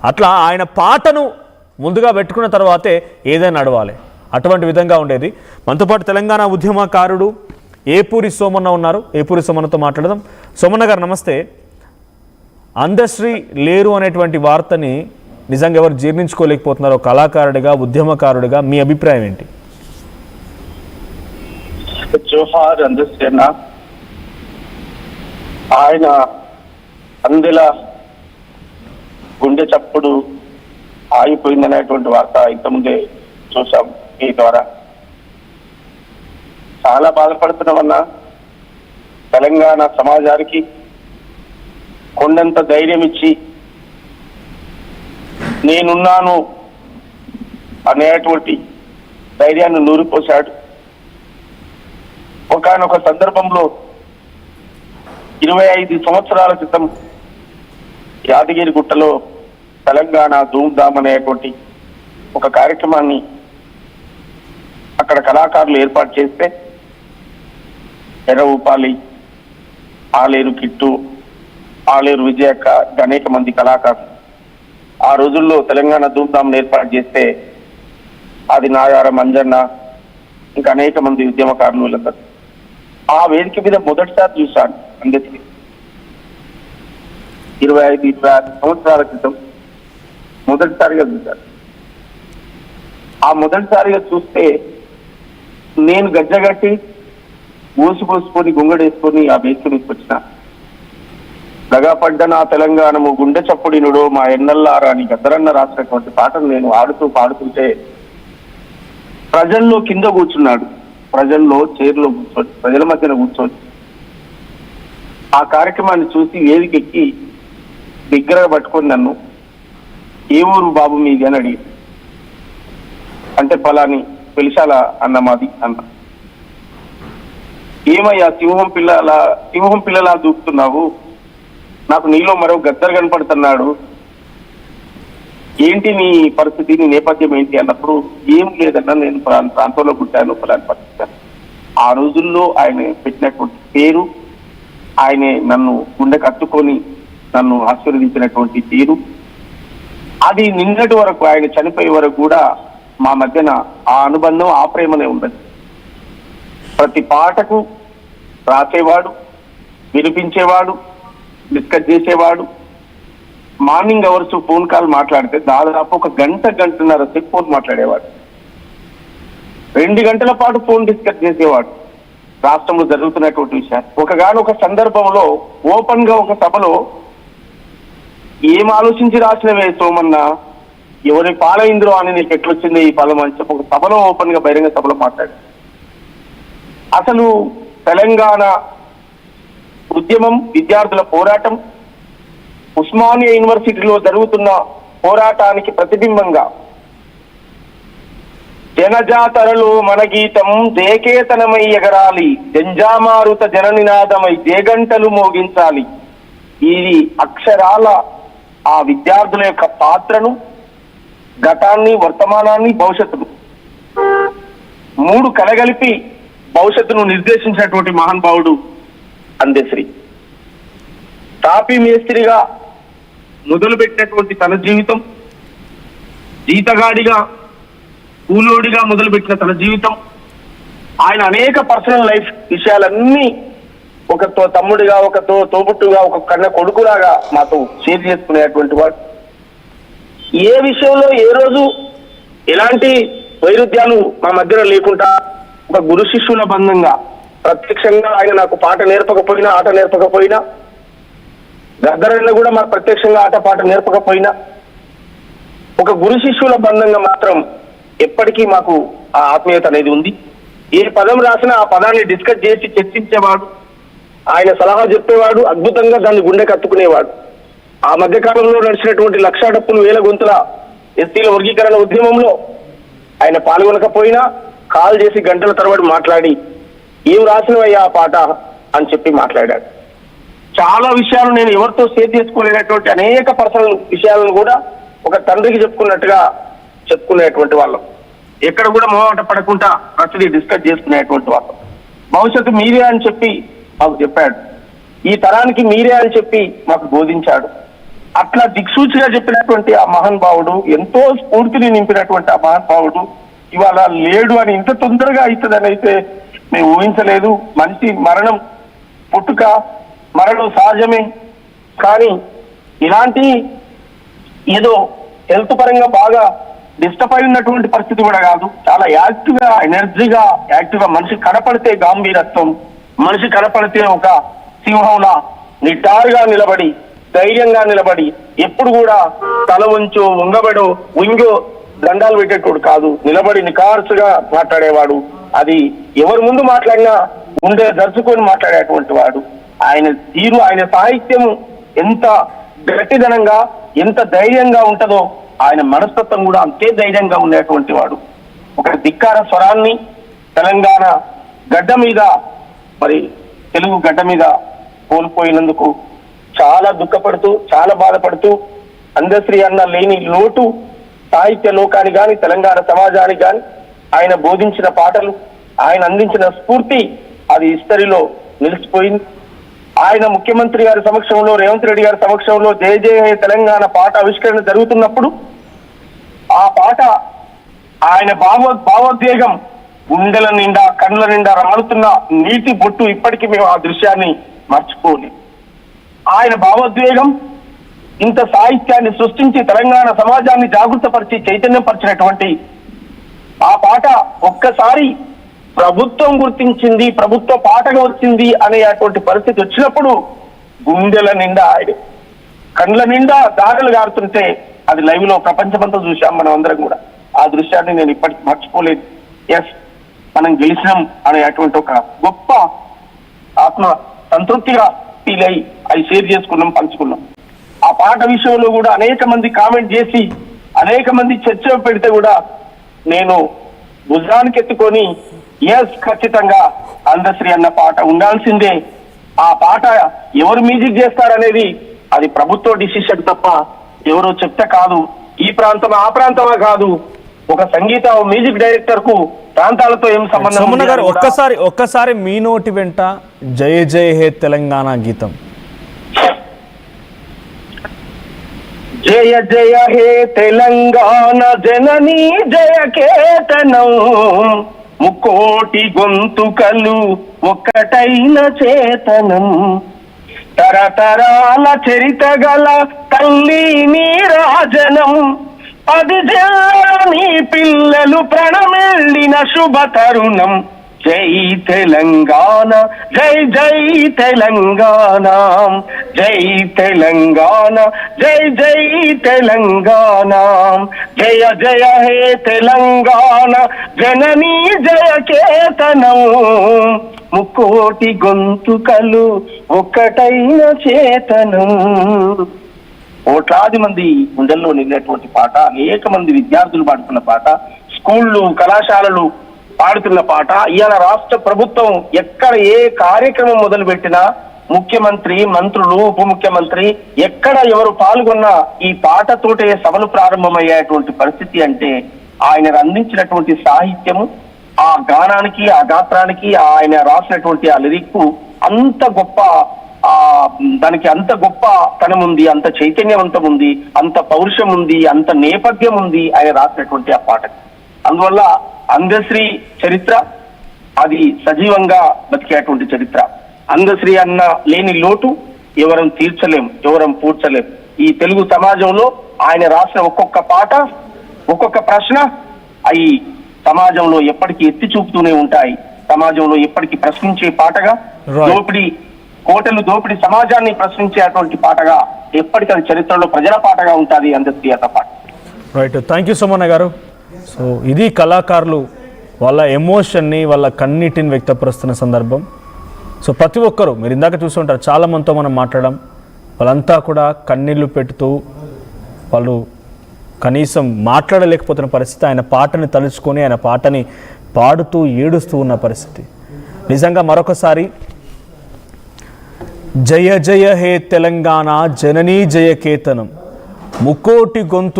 అట్లా ఆయన పాటను ముందుగా పెట్టుకున్న తర్వాతే ఏదైనా నడవాలి. అటువంటి విధంగా ఉండేది. మనతో పాటు తెలంగాణ ఉద్యమకారుడు ఏపూరి సోమన్న ఉన్నారు. ఏపూరి సోమన్నతో మాట్లాడదాం. సోమన్న గారు నమస్తే. అందశ్రీ లేరు అనేటువంటి వార్తని నిజంగా ఎవరు జీర్ణించుకోలేకపోతున్నారు. కళాకారుడిగా, ఉద్యమకారుడిగా మీ అభిప్రాయం ఏంటి? జోహార్ అందశ్రీ అన్న. ఆయన అందెల గుండె చప్పుడు ఆగిపోయిందనేటువంటి వార్త ఇంతకుముందే చూసాం ఈ ద్వారా. చాలా బాధపడుతున్నామన్నా. తెలంగాణ సమాజానికి కొండంత ధైర్యం ఇచ్చి నేనున్నాను అనేటువంటి ధైర్యాన్ని నూరిపోశాడు. ఒకానొక సందర్భంలో 25 సంవత్సరాల క్రితం యాదగిరి గుట్టలో తెలంగాణ ధూమ్ధామ్ అనేటువంటి ఒక కార్యక్రమాన్ని అక్కడ కళాకారులు ఏర్పాటు చేస్తే ఎర్ర ఊపాలి, ఆలేరు కిట్టు, ఆలేరు విజయక్క, అనేక మంది కళాకారులు ఆ రోజుల్లో తెలంగాణ ధూమ్ధామ్ ఏర్పాటు చేస్తే అది నాగారం అంజన్న ఇంకా అనేక మంది ఉద్యమకారులు వీళ్ళందరూ ఆ వేదిక మీద మొదటిసారి చూశాను. అందరికీ 25-26 సంవత్సరాల క్రితం మొదటిసారిగా చూశాను. ఆ మొదటిసారిగా చూస్తే నేను గజ్జగట్టి ఊసిపోసుకొని గుంగడేసుకొని ఆ వేదిక మీదకి వచ్చిన. దగాపడ్డ నా తెలంగాణము గుండె చప్పుడినుడో మా ఎన్నల్లారా అని గద్దరన్న రాసినటువంటి పాటను నేను ఆడుతూ పాడుతుంటే ప్రజల్లో కింద కూర్చున్నాడు, ప్రజల్లో చైర్లో కూర్చొని, ప్రజల మధ్యన కూర్చొని ఆ కార్యక్రమాన్ని చూసి వేదికెక్కి దగ్గరగా పట్టుకొని నన్ను ఏ ఊరు బాబు మీది అని అడిగి, అంటే ఫలాని పెలిశాల అన్న మాది అన్న. ఏమయ్యా సింహం పిల్లలా దూకుతున్నావు, నాకు నీలో మరో గద్దరు కనపడుతున్నాడు, ఏంటి నీ పరిస్థితి, నీ నేపథ్యం ఏంటి అన్నప్పుడు ఏం లేదన్నా నేను ఫలాని ప్రాంతంలో పుట్టాను, ఫలాని పరిస్థితి. ఆ రోజుల్లో ఆయన పెట్టినటువంటి పేరు, ఆయన నన్ను గుండె కట్టుకొని నన్ను ఆశీర్వదించినటువంటి తీరు, అది నిన్నటి వరకు ఆయన చనిపోయే వరకు కూడా మా మధ్యన ఆ అనుబంధం, ఆ ప్రేమనే ఉండదు. ప్రతి పాటకు రాసేవాడు, వినిపించేవాడు, డిస్కస్ చేసేవాడు. మార్నింగ్ అవర్స్ ఫోన్ కాల్ మాట్లాడితే దాదాపు ఒక గంటన్నర సేపు ఫోన్ మాట్లాడేవాడు. 2 గంటల పాటు ఫోన్ డిస్కస్ చేసేవాడు రాష్ట్రంలో జరుగుతున్నటువంటి విషయాలు. ఒకగానొక సందర్భంలో ఓపెన్ గా ఒక సభలో ఏం ఆలోచించి రాసినవే సోమన్న, ఎవరి పాలైంద్రో అని నీకు ఎట్లొచ్చింది ఈ ఫలం అని చెప్పి ఒక సభలో ఓపెన్ గా బహిరంగ సభలో మాట్లాడు. అసలు తెలంగాణ ఉద్యమం, విద్యార్థుల పోరాటం, ఉస్మానియా యూనివర్సిటీలో జరుగుతున్న పోరాటానికి ప్రతిబింబంగా జనజాతరలో మన గీతం జయకేతనమై ఎగరాలి, జంజామారుత జననినాదమై జయగంటలు మోగించాలి. ఈ అక్షరాల ఆ విద్యార్థుల యొక్క పాత్రను, గతాన్ని, వర్తమానాన్ని, భవిష్యత్తును 3 కలగలిపి భవిష్యత్తును నిర్దేశించినటువంటి మహానుభావుడు అందశ్రీ. తాపీ మేస్త్రిగా మొదలుపెట్టినటువంటి తన జీవితం, జీతగాడిగా, కూలోడిగా మొదలుపెట్టిన తన జీవితం, ఆయన అనేక పర్సనల్ లైఫ్ విషయాలన్నీ ఒక తమ్ముడిగా, ఒక తోబుట్టుగా, ఒక కన్న కొడుకులాగా మాతో షేర్ చేసుకునేటువంటి వాడు. ఏ విషయంలో ఏ రోజు ఎలాంటి వైరుధ్యాలు మా మధ్యలో లేకుండా ఒక గురు శిష్యుల బంధంగా ప్రత్యక్షంగా ఆయన నాకు పాట నేర్పకపోయినా, ఆట నేర్పకపోయినా, గద్దరన్న కూడా మాకు ప్రత్యక్షంగా ఆట పాట నేర్పకపోయినా ఒక గురు శిష్యుల బంధంగా మాత్రం ఎప్పటికీ మాకు ఆ ఆత్మీయత అనేది ఉంది. ఏ పదం రాసినా ఆ పదాన్ని డిస్కస్ చేసి చర్చించేవాడు, ఆయన సలహా చెప్పేవాడు, అద్భుతంగా దాన్ని గుండె కత్తుకునేవాడు. ఆ మధ్య కాలంలో నడిచినటువంటి 1,00,000 డప్పులు 1000 గొంతుల ఎస్టీల వర్గీకరణ ఉద్యమంలో ఆయన పాల్గొనకపోయినా కాల్ చేసి గంటల తరబడి మాట్లాడి ఏం రాసినవయ్యా ఆ పాట అని చెప్పి మాట్లాడాడు. చాలా విషయాలు నేను ఎవరితో షేర్ చేసుకోలేనటువంటి అనేక పర్సనల్ విషయాలను కూడా ఒక తండ్రికి చెప్పుకునేటువంటి వాళ్ళం. ఎక్కడ కూడా మొహమాట పడకుండా ప్రతిదీ డిస్కస్ చేసుకునేటువంటి వాళ్ళం. భవిష్యత్తు మీరే అని చెప్పి మాకు చెప్పాడు, ఈ తరానికి మీరే అని చెప్పి మాకు బోధించాడు. అట్లా దిక్సూచిగా చెప్పినటువంటి ఆ మహానుభావుడు, ఎంతో స్ఫూర్తిని నింపినటువంటి ఆ మహానుభావుడు ఇవాళ లేడు అని ఇంత తొందరగా అవుతుందని అయితే మేము ఊహించలేదు. మనిషి మరణం, పుట్టుక మరణం సహజమే, కానీ ఇలాంటి ఏదో హెల్త్ పరంగా బాగా డిస్టర్బ్ అయినటువంటి పరిస్థితి కూడా కాదు. చాలా యాక్టివ్ గా, ఎనర్జీగా, యాక్టివ్ గా, మనిషి కనపడితే గాంభీరత్వం, మనిషి కనపడితే ఒక సింహంలా నిటారుగా నిలబడి, ధైర్యంగా నిలబడి, ఎప్పుడు కూడా తల వంచో వంగబడో వంగో దండాలు పెట్టేటోడు కాదు. నిలబడి నికార్సుగా మాట్లాడేవాడు. అది ఎవరి ముందు మాట్లాడినా గుండె దర్చుకొని మాట్లాడేటువంటి వాడు. ఆయన తీరు, ఆయన సాహిత్యం ఎంత గట్టిదనంగా, ఎంత ధైర్యంగా ఉంటుందో ఆయన మనస్తత్వం కూడా అంతే ధైర్యంగా ఉండేటువంటి వాడు. ఒక ధిక్కార స్వరాన్ని తెలంగాణ గడ్డ మీద, మరి తెలుగు గడ్డ మీద కోల్పోయినందుకు చాలా దుఃఖపడుతూ, చాలా బాధపడుతూ, అందశ్రీ అన్న లేని లోటు సాహిత్య లోకానికి కానీ తెలంగాణ సమాజానికి కానీ ఆయన బోధించిన పాటలు, ఆయన అందించిన స్ఫూర్తి అది హిస్టరీలో నిలిచిపోయింది. ఆయన ముఖ్యమంత్రి గారి సమక్షంలో, రేవంత్ రెడ్డి గారి సమక్షంలో జయ జయ హే తెలంగాణ పాట ఆవిష్కరణ జరుగుతున్నప్పుడు ఆ పాట ఆయన భావోద్వేగం గుండెల నిండా, కళ్ళ నిండా రాలుతున్న నీటి బొట్టు ఇప్పటికీ మేము ఆ దృశ్యాన్ని మర్చిపోలేం. ఆయన భావోద్వేగం ఇంత సాహిత్యాన్ని సృష్టించి తెలంగాణ సమాజాన్ని జాగృతపరిచి చైతన్యపరిచినటువంటి ఆ పాట ఒక్కసారి ప్రభుత్వం గుర్తించింది, ప్రభుత్వ పాటగా వచ్చింది అనేటువంటి పరిస్థితి వచ్చినప్పుడు గుండెల నిండా, ఆయన కండ్ల నిండా దారులు గారుతుంటే అది లైవ్ లో ప్రపంచమంతా చూసాం మనం అందరం కూడా. ఆ దృశ్యాన్ని నేను ఇప్పటికి మర్చిపోలేదు. ఎస్, మనం గెలిచినాం అనేటువంటి ఒక గొప్ప ఆత్మ సంతృప్తిగా ఫీల్ అయ్యి అది షేర్ చేసుకున్నాం, పంచుకున్నాం. ఆ పాట విషయంలో కూడా అనేక మంది కామెంట్ చేసి, అనేక మంది చర్చ పెడితే కూడా నేను భుజానికి ఎత్తుకొని ఎస్, ఖచ్చితంగా అందశ్రీ అన్న పాట ఉండాల్సిందే. ఆ పాట ఎవరు మ్యూజిక్ చేస్తారనేది అది ప్రభుత్వ డిసిషన్ తప్ప ఎవరో చెప్తే కాదు. ఈ ప్రాంతం ఆ ప్రాంతమా కాదు, ఒక సంగీత మ్యూజిక్ డైరెక్టర్ కు ప్రాంతాలతో ఏం సంబంధం. సోమన్న గారు ఒక్కసారి మీ నోటి వెంట జయ జయ హే తెలంగాణ గీతం. జయ జయ హే తెలంగాణ జననీ జయ కేతనం, ముకోటి గొంతుకలు ఒక్కటైన చేతనం, తరతరాల చరిత గల తల్లి నీరాజనం, 10 జిల్లాల నీ పిల్లలు ప్రణమెళ్ళిన శుభ తరుణం. జై తెలంగాణ, జై జై తెలంగాణ, జై తెలంగాణ, జై జై తెలంగాణ, జయ జయ హే తెలంగాణ జననీ జయ కేతనం, ముకోటి గొంతుకలు ఒక్కటైన చేతనం. కోట్లాది మంది గుండెల్లో నిలినటువంటి పాట, అనేక మంది విద్యార్థులు పాడుతున్న పాట, స్కూళ్ళు కళాశాలలు పాడుతున్న పాట. ఇవాళ రాష్ట్ర ప్రభుత్వం ఎక్కడ ఏ కార్యక్రమం మొదలు పెట్టినా ముఖ్యమంత్రి, మంత్రులు, ఉప ముఖ్యమంత్రి ఎక్కడ ఎవరు పాల్గొన్నా ఈ పాటతోటే సభలు ప్రారంభమయ్యేటువంటి పరిస్థితి. అంటే ఆయన అందించినటువంటి సాహిత్యము, ఆ గానానికి, ఆ గాత్రానికి, ఆయన రాసినటువంటి ఆ లిరిక్ అంత గొప్ప, దానికి అంత గొప్ప తనం ఉంది, అంత చైతన్యవంతం ఉంది, అంత పౌరుషం ఉంది, అంత నేపథ్యం ఉంది ఆయన రాసినటువంటి ఆ పాటకి. అందువల్ల అందశ్రీ చరిత్ర అది సజీవంగా బతికేటువంటి చరిత్ర. అందశ్రీ అన్న లేని లోటు ఎవరం తీర్చలేం, ఎవరం పూడ్చలేం. ఈ తెలుగు సమాజంలో ఆయన రాసిన ఒక్కొక్క పాట, ఒక్కొక్క ప్రశ్న అవి సమాజంలో ఎప్పటికీ ఎత్తి చూపుతూనే ఉంటాయి. సమాజంలో ఎప్పటికీ ప్రశ్నించే పాటగా, దోపిడి కోటలు దోపిడి సమాజాన్ని ప్రశ్నించేటువంటి పాటగా ఎప్పటికీ అది చరిత్రలో ప్రజల పాటగా ఉంటుంది అందశ్రీ అన్న పాట. రైట్, థ్యాంక్ యూ సోమన్న గారు. సో ఇది కళాకారులు వాళ్ళ ఎమోషన్ని, వాళ్ళ కన్నీటిని వ్యక్తపరుస్తున్న సందర్భం. సో ప్రతి ఒక్కరూ మీరు ఇందాక చూస్తుంటారు, చాలామందితో మనం మాట్లాడడం, వాళ్ళంతా కూడా కన్నీళ్లు పెడుతూ, వాళ్ళు కనీసం మాట్లాడలేకపోతున్న పరిస్థితి, ఆయన పాటని తలుచుకొని ఆయన పాటని పాడుతూ ఏడుస్తూ ఉన్న పరిస్థితి. నిజంగా మరొకసారి జయ జయ హే తెలంగాణ జననీ జయ కేతనం, ముకోటి గొంతు